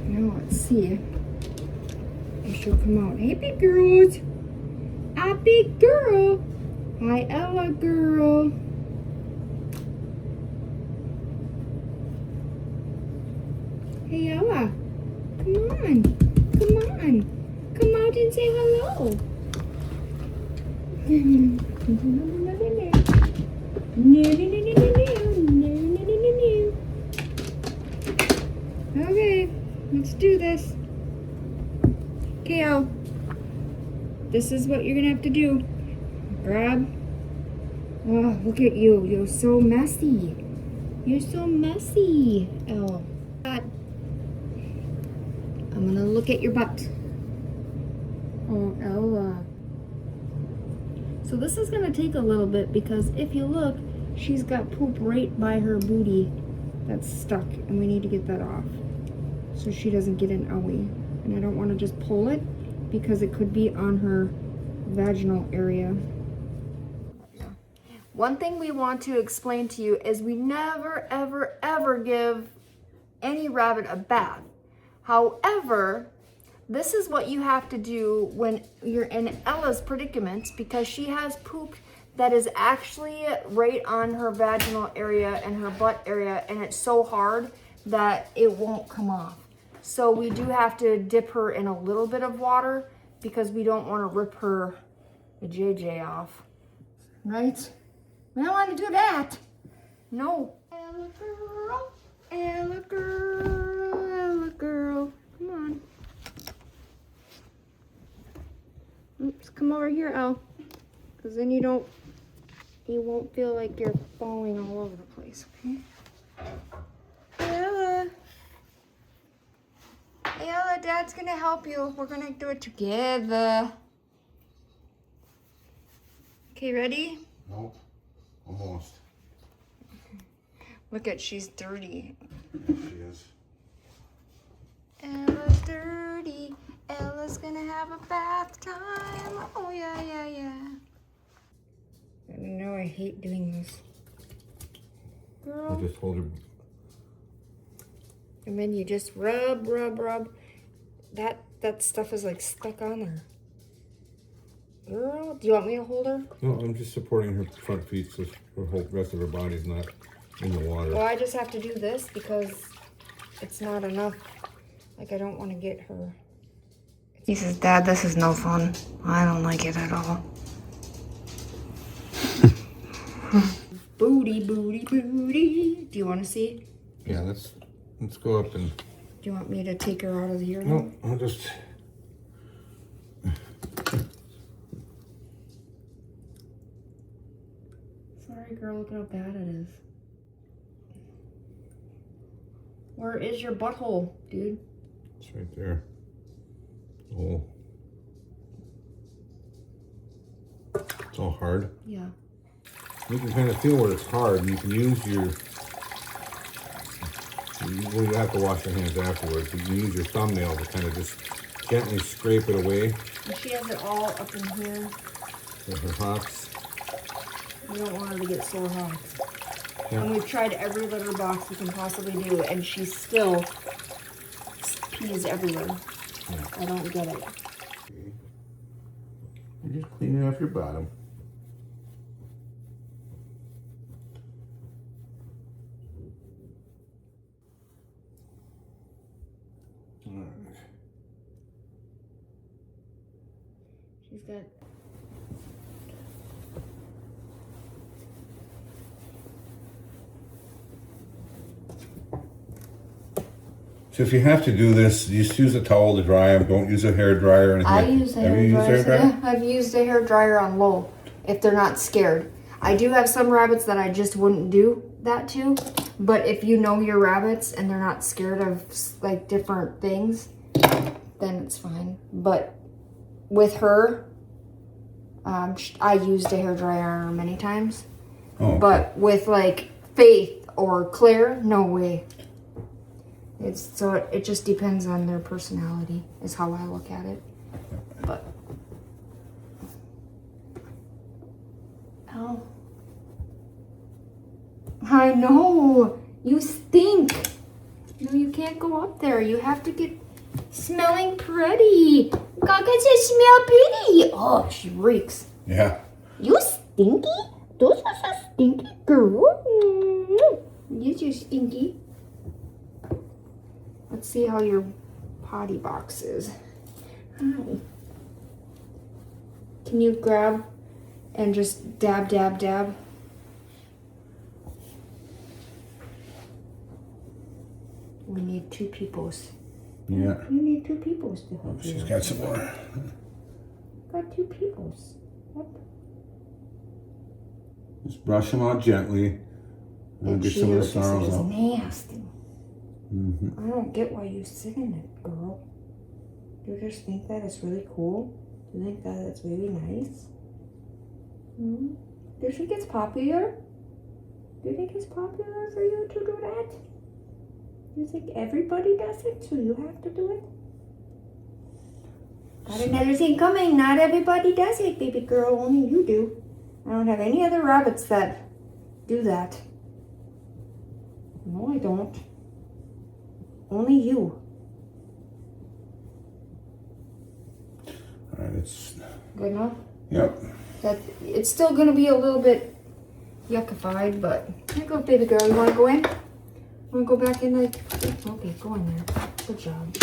Now let's see if she'll come out. Hey, big girls. A big girl. Hi, Ella girl. Hey, Ella. Come on. Come on. Come out and say hello. Okay, let's do this. Okay, Elle. This is what you're gonna have to do. Grab. Oh, look at you. You're so messy. You're so messy, Elle. I'm gonna look at your butt. Oh, Ella. So this is gonna take a little bit because if you look, she's got poop right by her booty that's stuck, and we need to get that off so she doesn't get an owie. And I don't want to just pull it because it could be on her vaginal area. One thing we want to explain to you is we never, ever, ever give any rabbit a bath. However, this is what you have to do when you're in Ella's predicament, because she has poop that is actually right on her vaginal area and her butt area, and it's so hard that it won't come off. So we do have to dip her in a little bit of water because we don't want to rip her JJ off. Right? We don't want to do that. No. Ella girl, Ella girl, Ella girl. Come on. Oops, come over here, Elle. Because then you won't feel like you're falling all over the place, okay? Ella. Hey, Ella, Dad's gonna help you. We're gonna do it together. Okay, ready? Nope. Almost. Look at, she's dirty. She is. Ella's dirty. Ella's gonna have a bath time. Oh, yeah, yeah, yeah. I know I hate doing this. Girl. I just hold her. And then you just rub, rub, rub. That stuff is like stuck on there. Girl, do you want me to hold her? No, I'm just supporting her front feet so the whole rest of her body's not in the water. Well, I just have to do this because it's not enough. Like, I don't want to get her. He says, Dad, this is no fun. I don't like it at all. Booty, booty, booty. Do you want to see? Yeah, let's go up and... Do you want me to take her out of here? No, I'll just... Sorry, girl, look how bad it is. Where is your butthole, dude? It's right there. Oh. It's all hard. Yeah. You can kind of feel where it's hard, and you can use your... Well, you have to wash your hands afterwards, but you use your thumbnail to kind of just gently scrape it away. And she has it all up in here. With her hops. We don't want her to get sore hops. Yeah. And we've tried every litter box we can possibly do, and she still pees everywhere. Yeah. I don't get it. Okay. You're just cleaning off your bottom. Alright. She's got... So if you have to do this, just use a towel to dry them. Don't use a hair dryer or anything. I use a hair dryer. Yeah, I've used a hair dryer on low if they're not scared. I do have some rabbits that I just wouldn't do that to, but if you know your rabbits and they're not scared of like different things, then it's fine. But with her, I used a hair dryer on her many times. Oh, okay. But with like Faith or Claire, no way. It just depends on their personality is how I look at it. But I know. You stink. No, you can't go up there. You have to get smelling pretty. Gaga says smell pretty. Oh, she reeks. Yeah. You stinky? Those are so stinky, girl. Yes, you're stinky. Let's see how your potty box is. Hi. Can you grab and just dab, dab, dab? We need 2 peoples. Yeah. You need 2 peoples to help you. She's got some more. Got 2 peoples. Yep. Just brush them out gently. And get some of the sorrows out. Nasty. Mm-hmm. I don't get why you sit in it, girl. Do you just think that it's really cool? Do you think that it's really nice? Hmm? Do you think it's popular? Do you think it's popular for you to do that? Do you think everybody does it, so you have to do it? Got another thing coming. Not everybody does it, baby girl. Only you do. I don't have any other rabbits that do that. No, I don't. Only you. All right, it's Good enough? yep. That it's still gonna be a little bit yuckified, but here you go, baby girl. You wanna go in? Wanna go back in like okay, go in there. Good job.